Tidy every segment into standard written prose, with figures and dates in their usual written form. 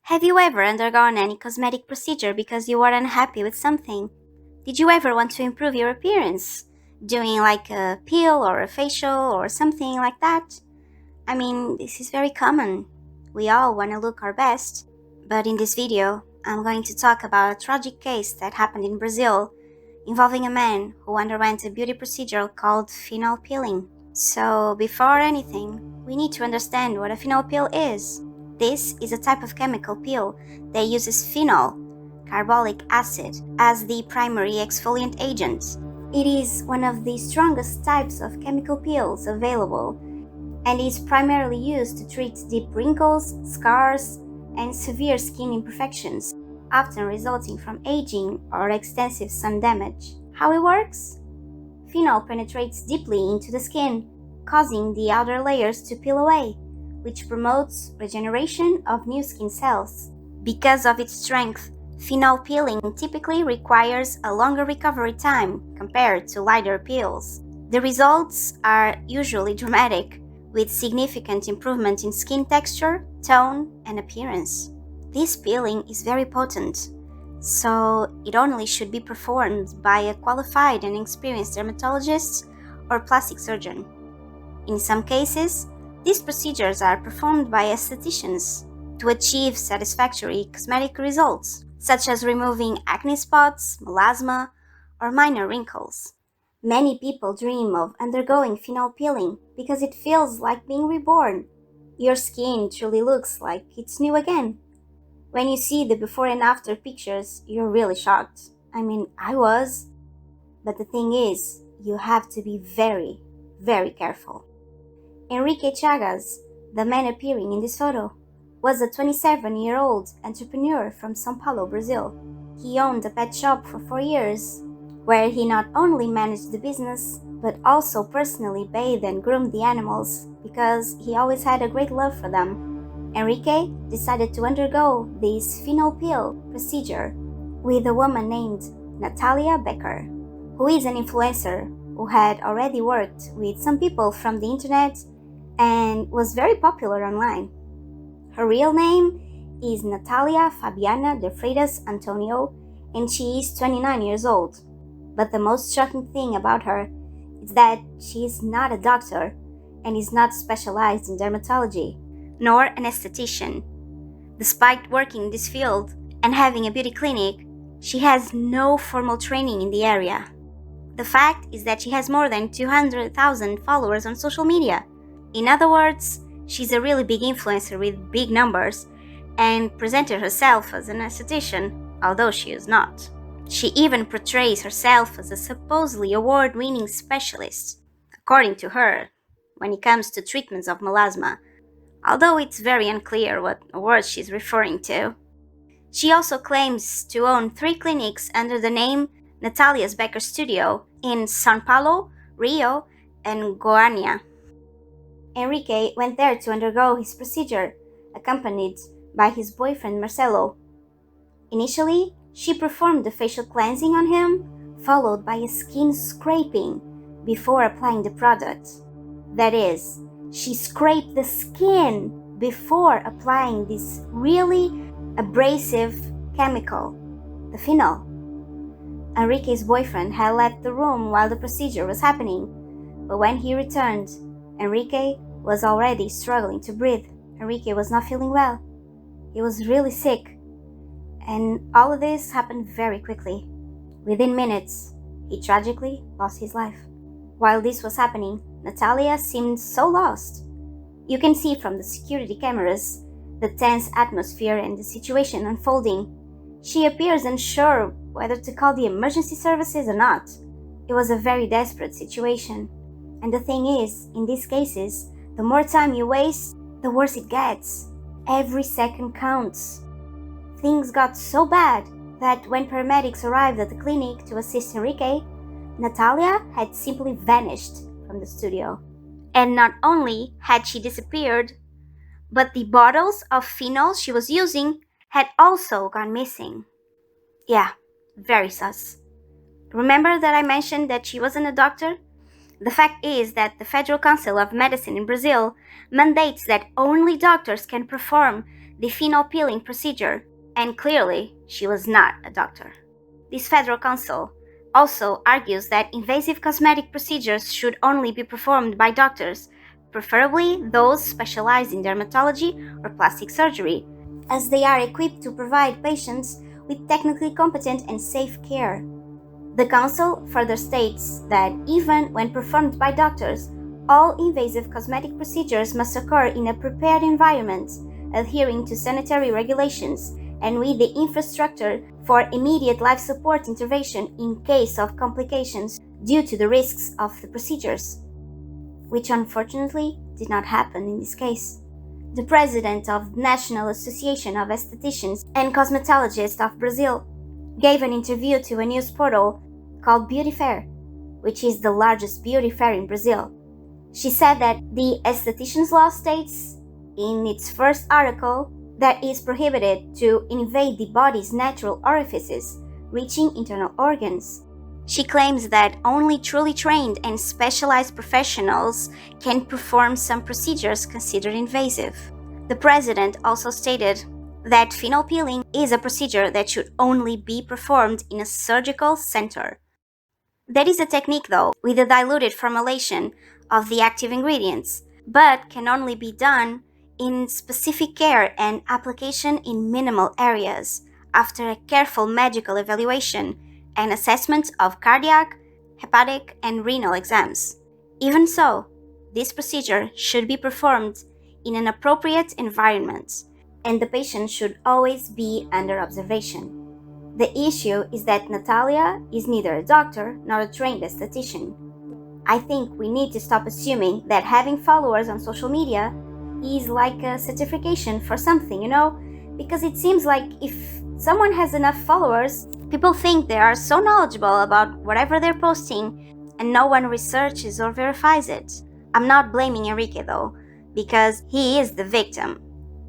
Have you ever undergone any cosmetic procedure because you were unhappy with something? Did you ever want to improve your appearance? Doing like a peel or a facial or something like that? I mean, this is very common. We all want to look our best. But in this video, I'm going to talk about a tragic case that happened in Brazil involving a man who underwent a beauty procedure called phenol peeling. So, before anything, we need to understand what a phenol peel is. This is a type of chemical peel that uses phenol, carbolic acid, as the primary exfoliant agent. It is one of the strongest types of chemical peels available and is primarily used to treat deep wrinkles, scars, and severe skin imperfections, often resulting from aging or extensive sun damage. How it works? Phenol penetrates deeply into the skin, causing the outer layers to peel away, which promotes regeneration of new skin cells. Because of its strength, phenol peeling typically requires a longer recovery time compared to lighter peels. The results are usually dramatic, with significant improvement in skin texture, tone, and appearance. This peeling is very potent, so it only should be performed by a qualified and experienced dermatologist or plastic surgeon. In some cases, these procedures are performed by aestheticians to achieve satisfactory cosmetic results, such as removing acne spots, melasma, or minor wrinkles. Many people dream of undergoing phenol peeling because it feels like being reborn. Your skin truly looks like it's new again. When you see the before and after pictures, you're really shocked. I mean, I was. But the thing is, you have to be very, very careful. Enrique Chagas, the man appearing in this photo, was a 27-year-old entrepreneur from São Paulo, Brazil. He owned a pet shop for 4 years, where he not only managed the business, but also personally bathed and groomed the animals because he always had a great love for them. Enrique decided to undergo this phenol peel procedure with a woman named Natalia Becker, who is an influencer who had already worked with some people from the internet and was very popular online. Her real name is Natalia Fabiana de Freitas Antonio, and she is 29 years old. But the most shocking thing about her is that she is not a doctor and is not specialized in dermatology, nor an esthetician. Despite working in this field and having a beauty clinic, she has no formal training in the area. The fact is that she has more than 200,000 followers on social media. In other words, she's a really big influencer with big numbers and presented herself as an esthetician, although she is not. She even portrays herself as a supposedly award-winning specialist, according to her, when it comes to treatments of melasma, although it's very unclear what awards she's referring to. She also claims to own 3 clinics under the name Natalia's Becker Studio in São Paulo, Rio, and Goiânia. Enrique went there to undergo his procedure, accompanied by his boyfriend Marcelo. Initially, she performed the facial cleansing on him, followed by a skin scraping before applying the product. That is, she scraped the skin before applying this really abrasive chemical, the phenol. Enrique's boyfriend had left the room while the procedure was happening, but when he returned, Enrique was already struggling to breathe. Enrique was not feeling well. He was really sick. And all of this happened very quickly. Within minutes, he tragically lost his life. While this was happening, Natalia seemed so lost. You can see from the security cameras the tense atmosphere and the situation unfolding. She appears unsure whether to call the emergency services or not. It was a very desperate situation. And the thing is, in these cases, the more time you waste, the worse it gets. Every second counts. Things got so bad that when paramedics arrived at the clinic to assist Enrique, Natalia had simply vanished from the studio. And not only had she disappeared, but the bottles of phenol she was using had also gone missing. Yeah, very sus. Remember that I mentioned that she wasn't a doctor? The fact is that the Federal Council of Medicine in Brazil mandates that only doctors can perform the phenol peeling procedure, and clearly she was not a doctor. This federal council also argues that invasive cosmetic procedures should only be performed by doctors, preferably those specialized in dermatology or plastic surgery, as they are equipped to provide patients with technically competent and safe care. The Council further states that even when performed by doctors, all invasive cosmetic procedures must occur in a prepared environment, adhering to sanitary regulations, and with the infrastructure for immediate life support intervention in case of complications due to the risks of the procedures, which unfortunately did not happen in this case. The president of the National Association of Aestheticians and Cosmetologists of Brazil gave an interview to a news portal called Beauty Fair, which is the largest beauty fair in Brazil. She said that the Aestheticians Law states in its first article that it is prohibited to invade the body's natural orifices, reaching internal organs. She claims that only truly trained and specialized professionals can perform some procedures considered invasive. The president also stated that phenol peeling is a procedure that should only be performed in a surgical center. That is a technique, though, with a diluted formulation of the active ingredients, but can only be done in specific care and application in minimal areas after a careful medical evaluation and assessment of cardiac, hepatic, and renal exams. Even so, this procedure should be performed in an appropriate environment, and the patient should always be under observation. The issue is that Natalia is neither a doctor nor a trained esthetician. I think we need to stop assuming that having followers on social media is like a certification for something, because it seems like if someone has enough followers, people think they are so knowledgeable about whatever they're posting and no one researches or verifies it. I'm not blaming Enrique though, because he is the victim.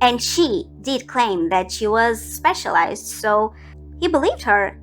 And she did claim that she was specialized, so he believed her.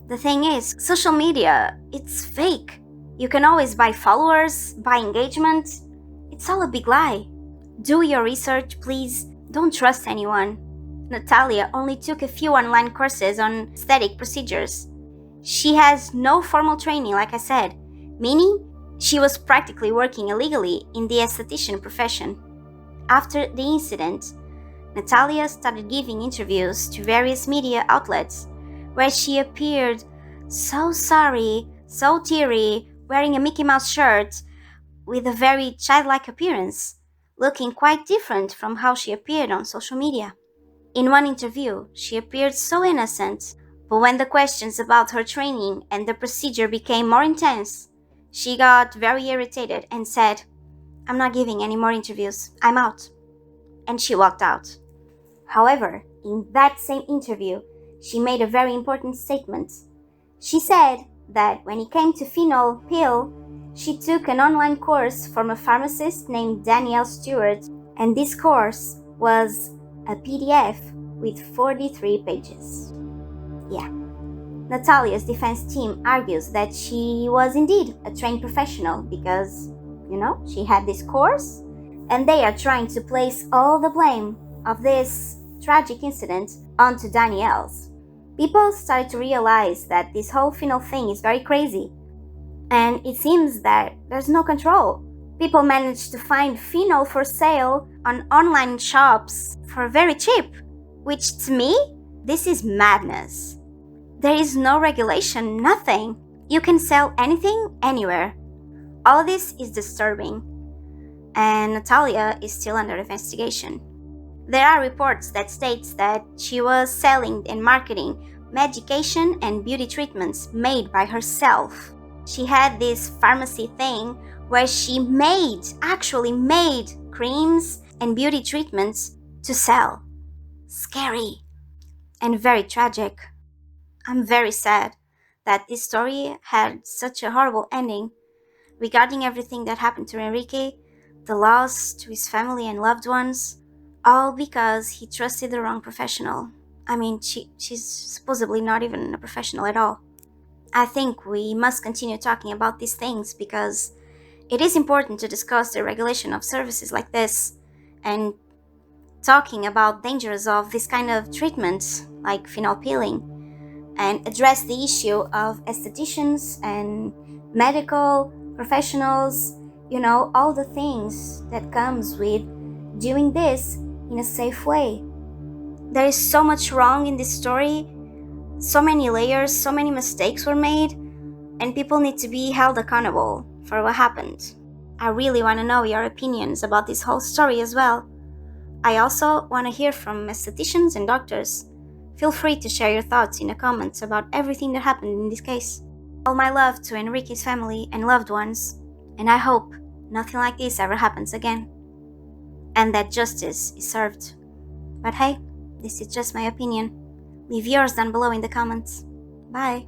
The thing is, social media, it's fake. You can always buy followers, buy engagement. It's all a big lie. Do your research, please. Don't trust anyone. Natalia only took a few online courses on aesthetic procedures. She has no formal training, like I said, meaning she was practically working illegally in the esthetician profession. After the incident, Natalia started giving interviews to various media outlets, where she appeared so sorry, so teary, wearing a Mickey Mouse shirt, with a very childlike appearance, looking quite different from how she appeared on social media. In one interview, she appeared so innocent, but when the questions about her training and the procedure became more intense, she got very irritated and said, "I'm not giving any more interviews, I'm out." And she walked out. However, in that same interview, she made a very important statement. She said that when it came to phenol peel, she took an online course from a pharmacist named Danielle Stewart, and this course was a PDF with 43 pages. Yeah. Natalia's defense team argues that she was indeed a trained professional because, she had this course, and they are trying to place all the blame of this tragic incident onto Danielle's. People started to realize that this whole phenol thing is very crazy, and it seems that there's no control. People managed to find phenol for sale on online shops for very cheap, which to me, this is madness. There is no regulation, nothing. You can sell anything, anywhere. All this is disturbing, and Natalia is still under investigation. There are reports that states that she was selling and marketing medication and beauty treatments made by herself. She had this pharmacy thing where she actually made creams and beauty treatments to sell. Scary and very tragic. I'm very sad that this story had such a horrible ending regarding everything that happened to Enrique, the loss to his family and loved ones, all because he trusted the wrong professional. I mean, she's supposedly not even a professional at all. I think we must continue talking about these things because it is important to discuss the regulation of services like this, and talking about dangers of this kind of treatments like phenol peeling, and address the issue of aestheticians and medical professionals, all the things that comes with doing this in a safe way. There is so much wrong in this story, so many layers, so many mistakes were made, and people need to be held accountable for what happened. I really want to know your opinions about this whole story as well. I also want to hear from aestheticians and doctors. Feel free to share your thoughts in the comments about everything that happened in this case. All my love to Enrique's family and loved ones, and I hope nothing like this ever happens again, and that justice is served. But hey, this is just my opinion. Leave yours down below in the comments. Bye.